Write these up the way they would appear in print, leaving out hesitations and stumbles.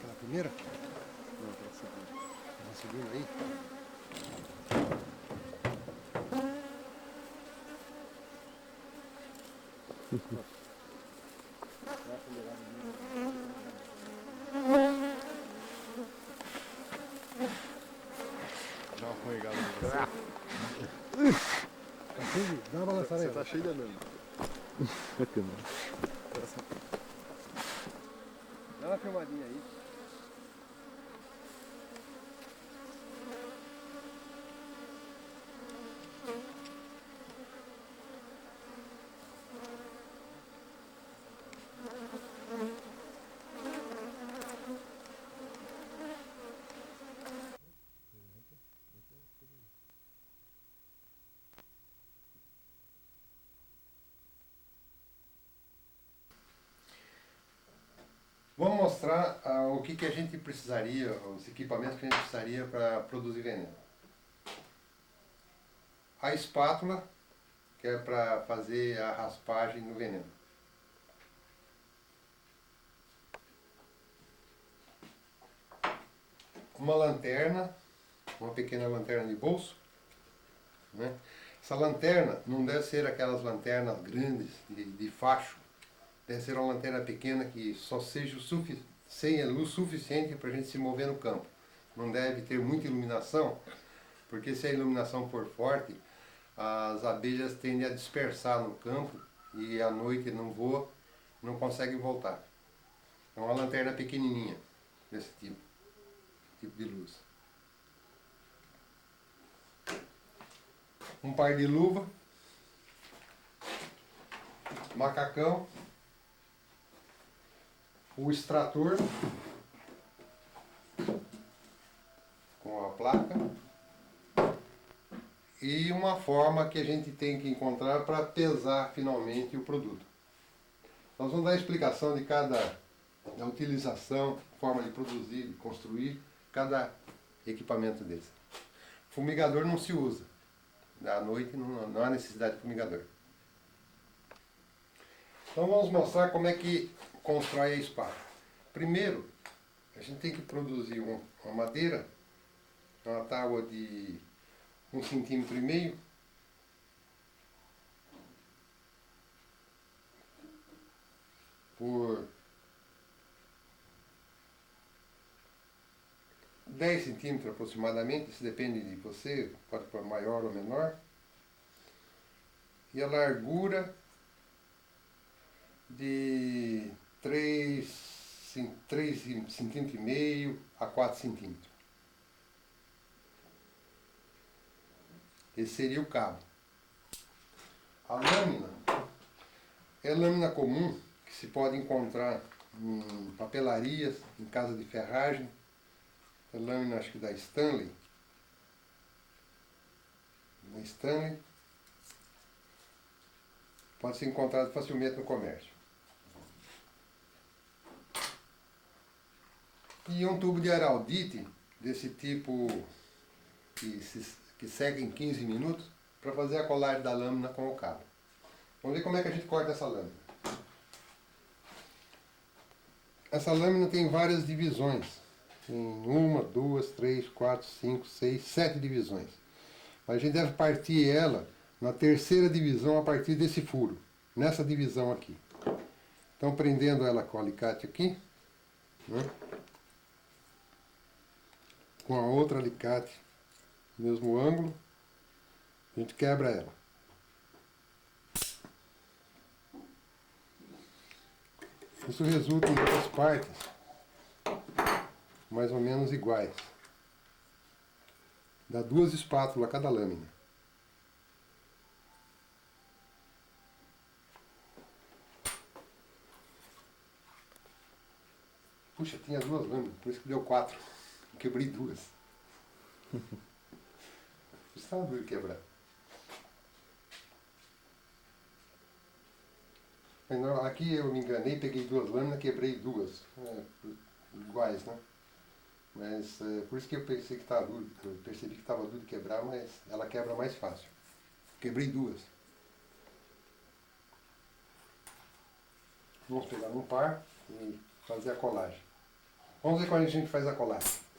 Aquela primeira? Não, aquela segunda. Aquela segunda aí? Dá uma forregada em você. Tá cheio? Dá uma balançada aí. Você tá cheio de aname. Dá uma filmadinha aí. Vamos mostrar o que a gente precisaria, os equipamentos que a gente precisaria para produzir veneno. A espátula, que é para fazer a raspagem no veneno. Uma lanterna, uma pequena lanterna de bolso, né? Essa lanterna não deve ser aquelas lanternas grandes de facho. Deve ser uma lanterna pequena que só seja sem a luz suficiente para a gente se mover no campo. Não deve ter muita iluminação, porque se a iluminação for forte, as abelhas tendem a dispersar no campo e à noite não voam, não conseguem voltar. É uma lanterna pequenininha, desse tipo de luz. Um par de luva, macacão, o extrator com a placa e uma forma que a gente tem que encontrar para pesar finalmente o produto. Nós vamos dar a explicação de da utilização, forma de produzir, de construir cada equipamento desse. Fumigador não se usa. À noite não há necessidade de fumigador. Então vamos mostrar como é que constrói a espátula. Primeiro, a gente tem que produzir uma madeira, uma tábua de 1,5 cm por 10 centímetros aproximadamente, isso depende de você, pode pôr maior ou menor. E a largura de 3,5 centímetros a 4 centímetros. Esse seria o cabo. A lâmina é lâmina comum que se pode encontrar em papelarias, em casa de ferragem. É lâmina, acho que da Stanley. Da Stanley. Pode ser encontrado facilmente no comércio. E um tubo de araldite, desse tipo que seca em 15 minutos, para fazer a colagem da lâmina com o cabo. Vamos ver como é que a gente corta essa lâmina. Essa lâmina tem várias divisões. Tem 1, 2, 3, 4, 5, 6, 7 divisões. Mas a gente deve partir ela na terceira divisão a partir desse furo, nessa divisão aqui. Então, prendendo ela com o alicate aqui, né, com a outra alicate, mesmo ângulo, a gente quebra ela. Isso resulta em duas partes mais ou menos iguais. Dá 2 espátulas a cada lâmina. Puxa, tinha 2 lâminas, por isso que deu 4. Quebrei 2. Estava duro de quebrar. Aqui eu me enganei, peguei 2 lâminas, quebrei 2. Iguais, né? Mas por isso que eu pensei que estava duro. Eu percebi que estava duro de quebrar, mas ela quebra mais fácil. Quebrei 2. Vamos pegar um par e fazer a colagem. Vamos ver como a gente faz a colagem.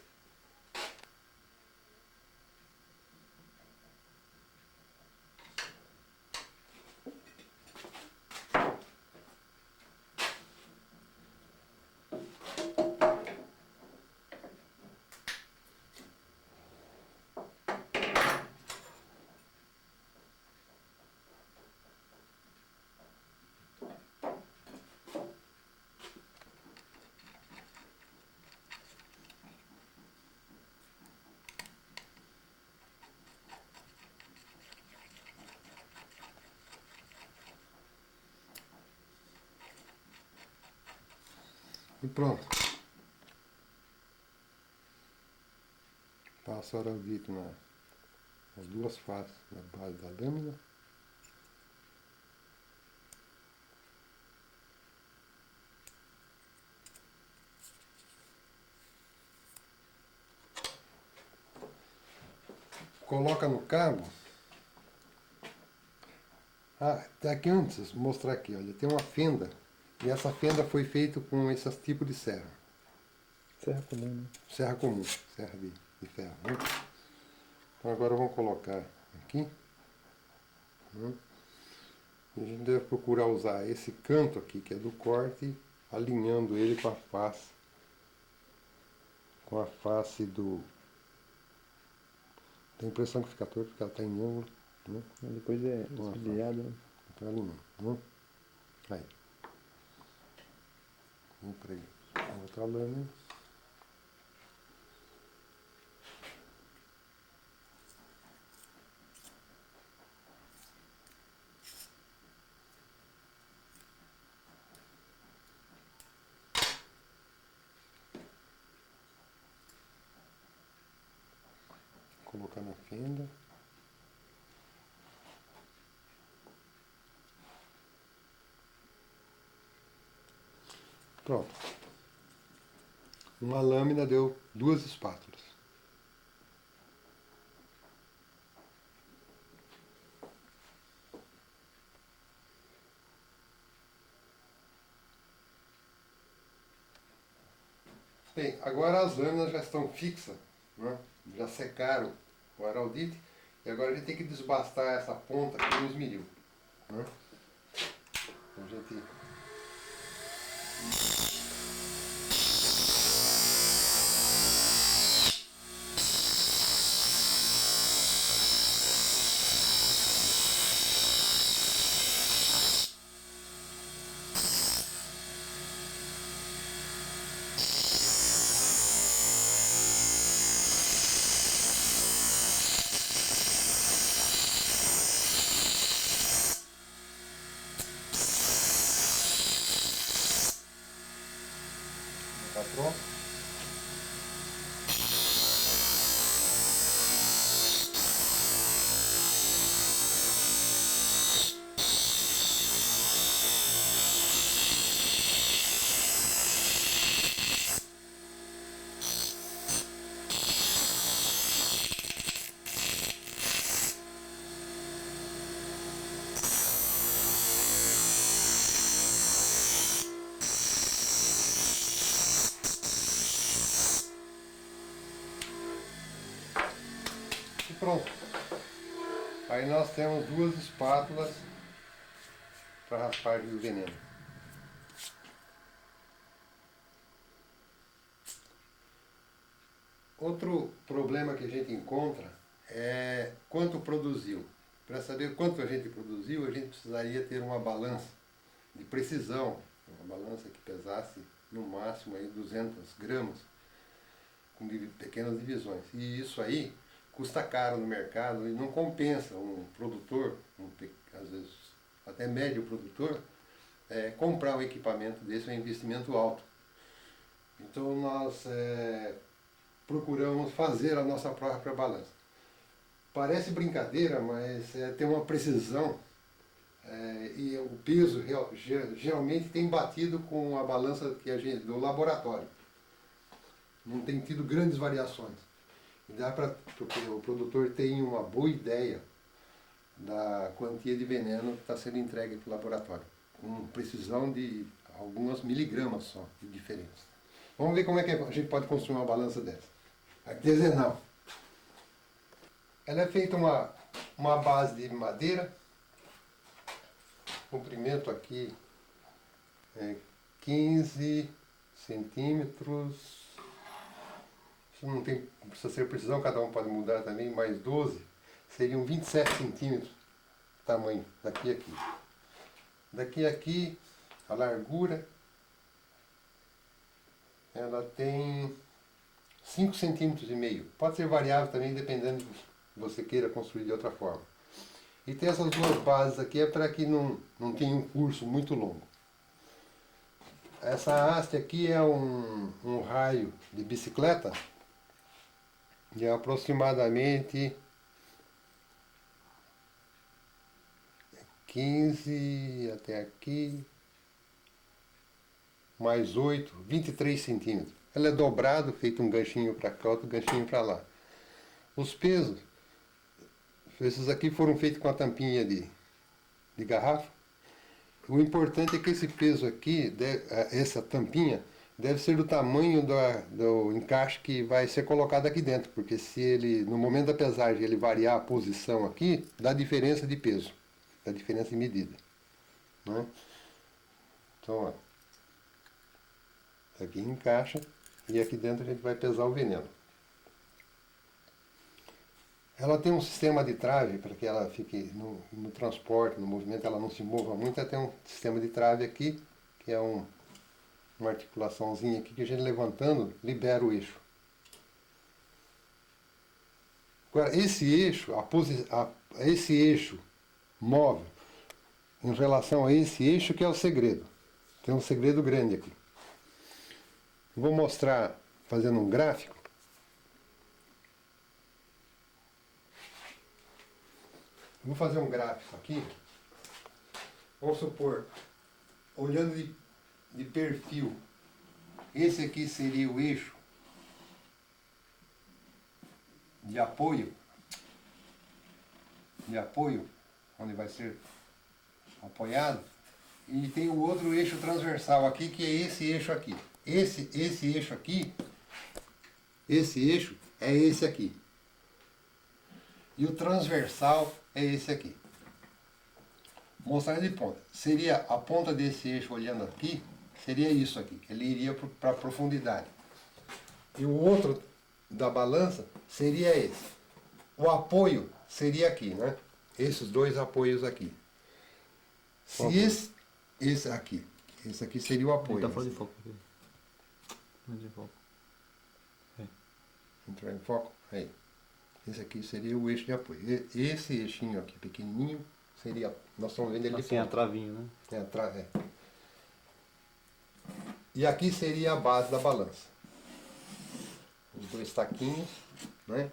E pronto. Passo o araldite nas 2 faces na base da lâmina. Coloca no cabo. Até aqui antes, vou mostrar aqui, olha, tem uma fenda. E essa fenda foi feita com esse tipo de serra. Serra comum, né? Serra comum, serra de ferro. Né? Então agora vamos colocar aqui. Né? E a gente deve procurar usar esse canto aqui, que é do corte, alinhando ele com a face. Com a face do... Tem a impressão que fica torto porque ela está em ângulo. Né? Depois é esfoliado, né? Então alinhando. Né? Aí. Vamos pregar a outra lâmina. Colocar na fenda. Pronto. Uma lâmina deu 2 espátulas. Bem, agora as lâminas já estão fixas, né? Já secaram o araldite, e agora a gente tem que desbastar essa ponta aqui no esmeril. Né? Então, a gente... Tá pronto? E pronto. Aí nós temos duas espátulas para raspagem do veneno. Outro problema que a gente encontra é quanto produziu. Para saber quanto a gente produziu, a gente precisaria ter uma balança de precisão, uma balança que pesasse no máximo aí 200 gramas, com pequenas divisões. E isso aí custa caro no mercado e não compensa um produtor, às vezes até médio produtor, comprar um equipamento desse, é um investimento alto. Então nós procuramos fazer a nossa própria balança. Parece brincadeira, mas tem uma precisão e o peso geralmente tem batido com a balança do laboratório. Não tem tido grandes variações. E dá para o produtor ter uma boa ideia da quantia de veneno que está sendo entregue para o laboratório, com precisão de algumas miligramas só de diferença. Vamos ver como é que a gente pode construir uma balança dessa. Artesanal. Ela é feita uma base de madeira, comprimento aqui 15 centímetros, isso não precisa ser precisão, cada um pode mudar também, mais 12, seriam 27 centímetros o tamanho, daqui a aqui. Daqui a aqui, a largura, ela tem 5 centímetros e meio. Pode ser variável também, dependendo de você queira construir de outra forma. E tem essas duas bases aqui, para que não tenha um curso muito longo. Essa haste aqui é um raio de bicicleta, de aproximadamente 15 até aqui, mais 8, 23 centímetros. Ela é dobrado, feito um ganchinho para cá, outro ganchinho para lá. Os pesos, esses aqui foram feitos com a tampinha de garrafa. O importante é que esse peso aqui, essa tampinha, deve ser do tamanho do encaixe que vai ser colocado aqui dentro, porque se ele, no momento da pesagem, ele variar a posição aqui, dá diferença de peso, dá diferença de medida. Né? Então, ó, aqui encaixa e aqui dentro a gente vai pesar o veneno. Ela tem um sistema de trave para que ela fique no transporte, no movimento, ela não se mova muito. Ela tem um sistema de trave aqui, que é uma articulaçãozinha aqui que a gente levantando libera o eixo. Agora, esse eixo, esse eixo móvel, em relação a esse eixo que é o segredo. Tem um segredo grande aqui. Vou mostrar fazendo um gráfico. Vou fazer um gráfico aqui. Vamos supor, olhando de perfil, esse aqui seria o eixo de apoio, onde vai ser apoiado, e tem o outro eixo transversal aqui, que é esse eixo aqui. Esse eixo aqui, esse eixo é esse aqui. E o transversal é esse aqui. Mostrar de ponta. Seria a ponta desse eixo olhando aqui, seria isso aqui. Ele iria para a profundidade. E o outro da balança seria esse. O apoio seria aqui, né? Esses dois apoios aqui. Se esse aqui seria o apoio. Ele tá fora de foco aqui. Entra em foco. Entrar em foco? Aí. Esse aqui seria o eixo de apoio. Esse eixinho aqui pequenininho seria, nós estamos vendo ele de Assim, a ponta. travinha, né? É a trave. E aqui seria a base da balança. Os dois taquinhos, né?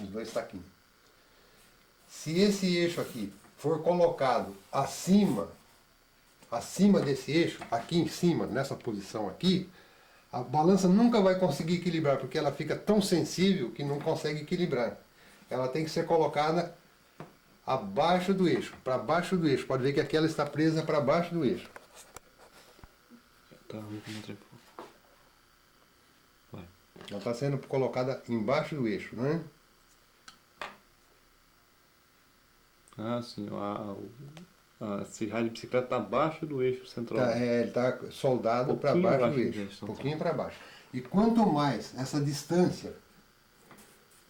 Os dois taquinhos. Se esse eixo aqui for colocado acima desse eixo, aqui em cima, nessa posição aqui, a balança nunca vai conseguir equilibrar, porque ela fica tão sensível que não consegue equilibrar. Ela tem que ser colocada abaixo do eixo, para baixo do eixo. Pode ver que aqui ela está presa para baixo do eixo. Tá, vamos mostrar um pouco. Vai. Ela está sendo colocada embaixo do eixo, né? Ah, sim. A serragem de bicicleta está abaixo do eixo central. Ele está soldado para Pouquinho baixo do abaixo do eixo, eixo central. pouquinho para baixo. E quanto mais essa distância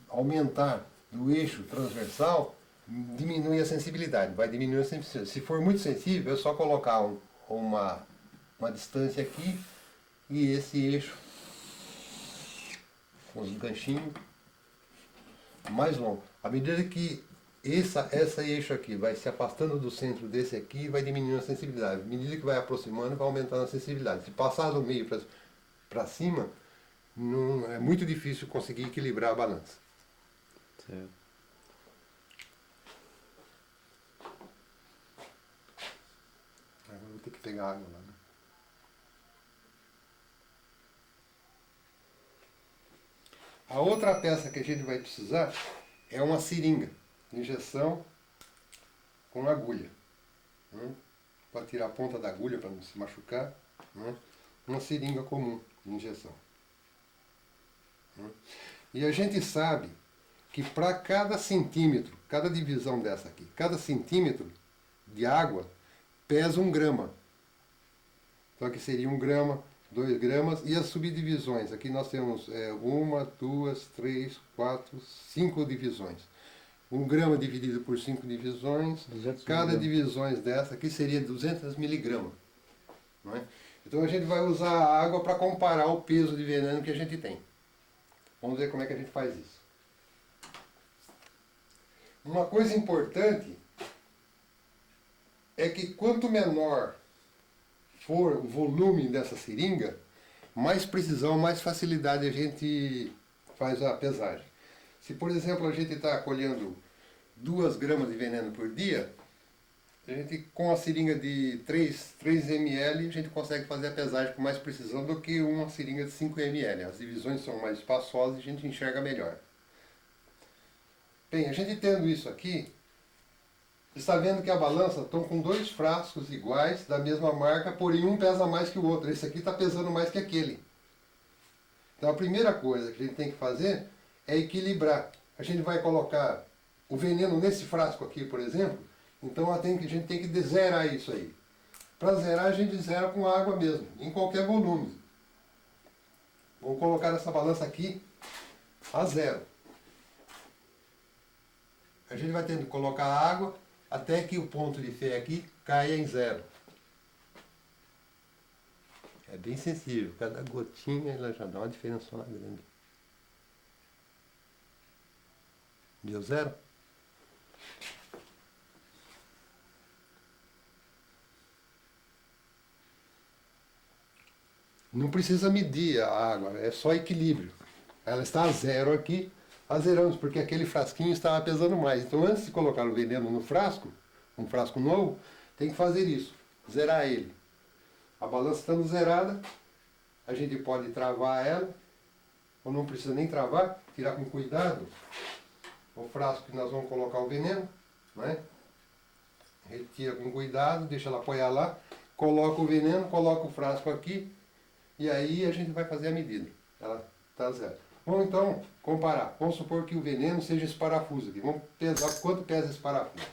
aumentar do eixo transversal, diminui a sensibilidade, vai diminuir a sensibilidade. Se for muito sensível, é só colocar uma distância aqui e esse eixo com os ganchinhos mais longo. À medida que essa eixo aqui vai se afastando do centro desse aqui, vai diminuindo a sensibilidade. À medida que vai aproximando, vai aumentando a sensibilidade. Se passar do meio para cima, é muito difícil conseguir equilibrar a balança. Certo. Agora vou ter que pegar água lá, né? A outra peça que a gente vai precisar é uma seringa, injeção com agulha, né? Para tirar a ponta da agulha para não se machucar, né? Uma seringa comum de injeção, né? E a gente sabe que para cada centímetro, cada divisão dessa aqui, cada centímetro de água pesa 1 grama. Então aqui seria 1 grama, 2 gramas, e as subdivisões. Aqui nós temos 1, 2, 3, 4, 5 divisões. 1 grama dividido por 5 divisões, cada divisão dessa aqui seria 200 miligramas. Não é? Então a gente vai usar a água para comparar o peso de veneno que a gente tem. Vamos ver como é que a gente faz isso. Uma coisa importante é que quanto menor for o volume dessa seringa, mais precisão, mais facilidade a gente faz a pesagem. Se, por exemplo, a gente está colhendo 2 gramas de veneno por dia, a gente, com a seringa de 3 ml, a gente consegue fazer a pesagem com mais precisão do que uma seringa de 5 ml. As divisões são mais espaçosas e a gente enxerga melhor. Bem, a gente tendo isso aqui, está vendo que a balança estão com 2 frascos iguais, da mesma marca, porém um pesa mais que o outro. Esse aqui está pesando mais que aquele. Então a primeira coisa que a gente tem que fazer é equilibrar. A gente vai colocar o veneno nesse frasco aqui, por exemplo, então a gente tem que zerar isso aí. Para zerar, a gente zera com água mesmo, em qualquer volume. Vamos colocar essa balança aqui a 0. A gente vai tendo que colocar água até que o ponto de fé aqui caia em 0. É bem sensível, cada gotinha ela já dá uma diferença grande. Deu 0? Não precisa medir a água, é só equilíbrio. Ela está a 0 aqui, a zeramos, porque aquele frasquinho estava pesando mais. Então antes de colocar o veneno no frasco, um frasco novo, tem que fazer isso, zerar ele. A balança estando zerada, a gente pode travar ela, ou não precisa nem travar, tirar com cuidado o frasco que nós vamos colocar o veneno, né? Retira com cuidado, deixa ela apoiar lá, coloca o veneno, coloca o frasco aqui, e aí a gente vai fazer a medida. Ela está zero. Vamos então comparar. Vamos supor que o veneno seja esse parafuso aqui. Vamos pesar quanto pesa esse parafuso.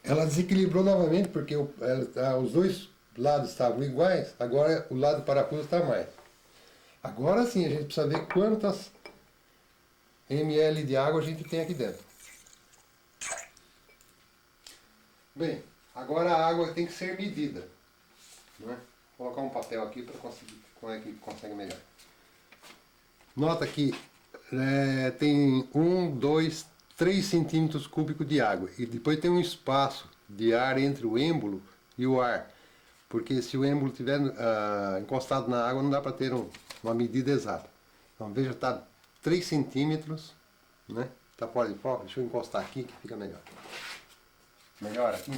Ela desequilibrou novamente porque os dois lados estavam iguais, agora o lado do parafuso está mais. Agora sim a gente precisa ver quantas ml de água a gente tem aqui dentro. Bem, agora a água tem que ser medida, né? Vou colocar um papel aqui para conseguir, como é que consegue melhor. Nota que tem 1, 2, 3 centímetros cúbicos de água. E depois tem um espaço de ar entre o êmbolo e o ar. Porque se o êmbolo estiver encostado na água, não dá para ter uma medida exata. Então veja, está 3 centímetros, né? Está fora de foco. Deixa eu encostar aqui que fica melhor. Melhora aqui?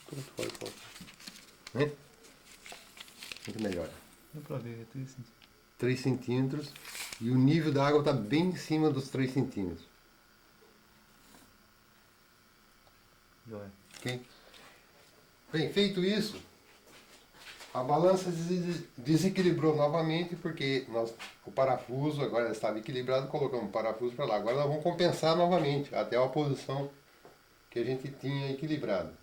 Tudo fora de foco. Né? Muito melhor. Dá pra ver, 3 centímetros. E o nível da água está bem em cima dos 3 centímetros. Joia. Ok? Bem, feito isso, a balança desequilibrou novamente porque o parafuso agora estava equilibrado, colocamos o parafuso para lá. Agora nós vamos compensar novamente até a posição que a gente tinha equilibrado.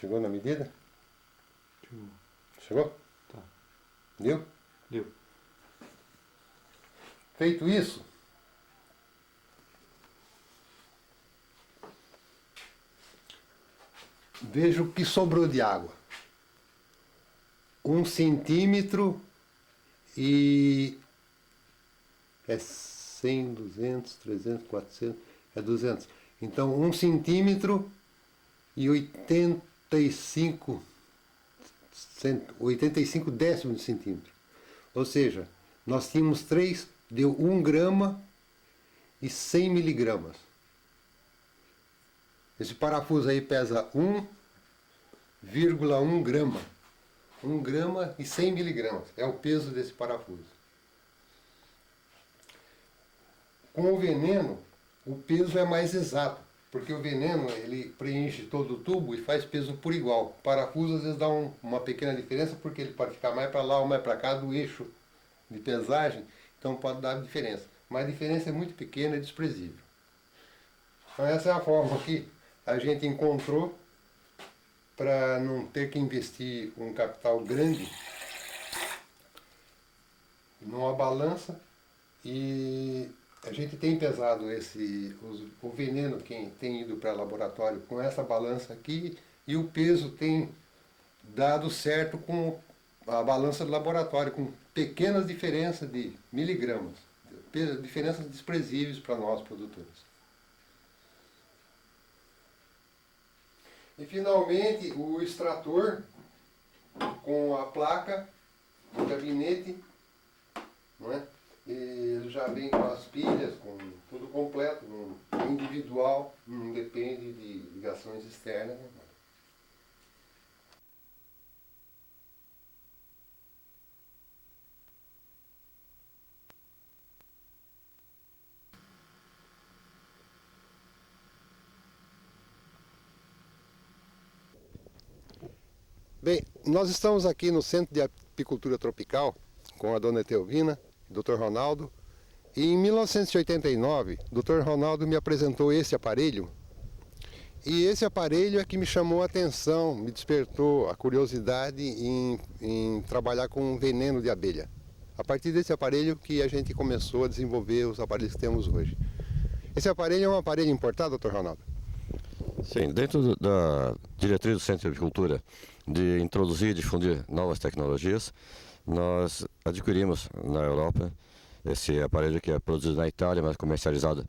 Chegou na medida? Chegou? Tá. Deu? Deu. Feito isso, veja o que sobrou de água. 1 centímetro e é 100, 200, 300, 400, é 200. Então 1 centímetro e 85 décimos de centímetro. Ou seja, nós tínhamos 3, deu 1 grama e 100 miligramas. Esse parafuso aí pesa 1,1 grama. 1 grama e 100 miligramas. É o peso desse parafuso. Com o veneno, o peso é mais exato. Porque o veneno, ele preenche todo o tubo e faz peso por igual. O parafuso às vezes dá uma pequena diferença, porque ele pode ficar mais para lá ou mais para cá do eixo de pesagem, então pode dar diferença. Mas a diferença é muito pequena e desprezível. Então essa é a forma que a gente encontrou para não ter que investir um capital grande numa balança. E a gente tem pesado o veneno que tem ido para laboratório com essa balança aqui, e o peso tem dado certo com a balança do laboratório, com pequenas diferenças de miligramas, diferenças desprezíveis para nós produtores. E finalmente o extrator com a placa, o gabinete, não é? Ele já vem com as pilhas, com tudo completo, individual, não depende de ligações externas. Né? Bem, nós estamos aqui no Centro de Apicultura Tropical com a dona Etelvina, Dr. Ronaldo. E em 1989, o Dr. Ronaldo me apresentou esse aparelho. E esse aparelho é que me chamou a atenção, me despertou a curiosidade em trabalhar com veneno de abelha. A partir desse aparelho que a gente começou a desenvolver os aparelhos que temos hoje. Esse aparelho é um aparelho importado, Dr. Ronaldo? Sim, dentro da diretriz do Centro de Apicultura de introduzir e difundir novas tecnologias, nós adquirimos na Europa esse aparelho que é produzido na Itália, mas comercializado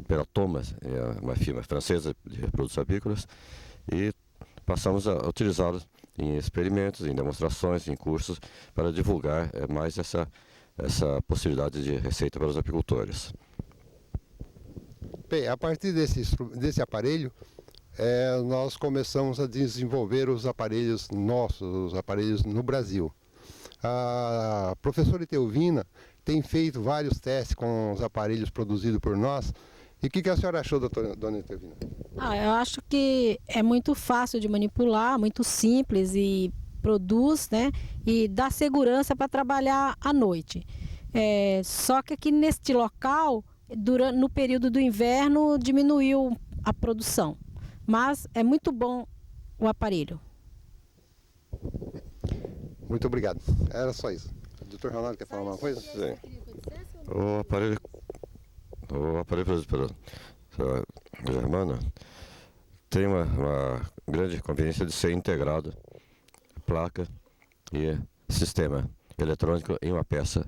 pela Thomas, uma firma francesa de reprodutos apícolas, e passamos a utilizá-lo em experimentos, em demonstrações, em cursos, para divulgar mais essa possibilidade de receita para os apicultores. Bem, a partir desse aparelho, nós começamos a desenvolver os aparelhos nossos, os aparelhos no Brasil. A professora Etelvina tem feito vários testes com os aparelhos produzidos por nós. E o que a senhora achou, dona Etelvina? Eu acho que é muito fácil de manipular, muito simples e produz, né? E dá segurança para trabalhar à noite. Só que aqui neste local, no período do inverno, diminuiu a produção. Mas é muito bom o aparelho. Muito obrigado. Era só isso. O Dr. Ronaldo quer falar uma coisa? Sim. O aparelho O aparelho produzido pela Germana tem uma grande conveniência de ser integrado, placa e sistema eletrônico em uma peça,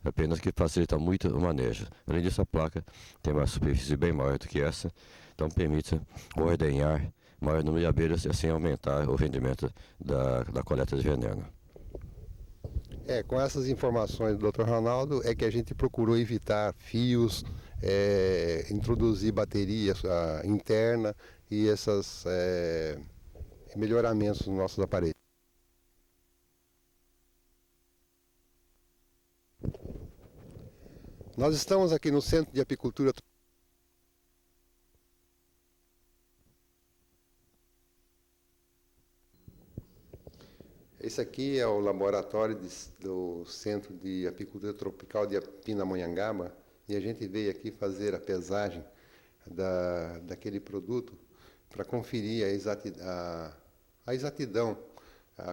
apenas que facilita muito o manejo. Além disso, a placa tem uma superfície bem maior do que essa, então permite ordenhar maior número de abelhas e assim aumentar o rendimento da coleta de veneno. Com essas informações do Dr. Ronaldo é que a gente procurou evitar fios, introduzir baterias interna e esses melhoramentos nos nossos aparelhos. Nós estamos aqui no Centro de Apicultura. Esse aqui é o laboratório do Centro de Apicultura Tropical de Pindamonhangaba e a gente veio aqui fazer a pesagem daquele produto para conferir a exatidão,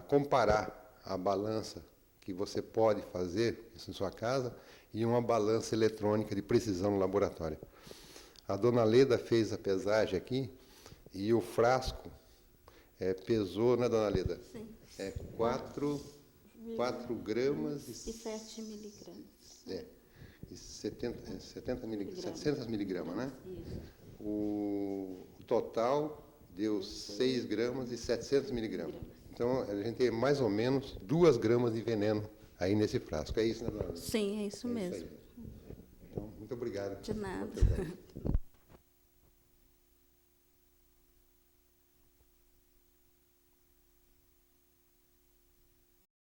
comparar a balança que você pode fazer isso em sua casa e uma balança eletrônica de precisão no laboratório. A dona Leda fez a pesagem aqui e o frasco pesou, né, dona Leda? Sim. 4 gramas e 7 miligramas. E 700 miligramas, né? Isso. O total deu 6 gramas e 700 miligramas. Então, a gente tem mais ou menos 2 gramas de veneno aí nesse frasco. É isso, né, dona Leda? Sim, é isso mesmo. Então, muito obrigado. De nada.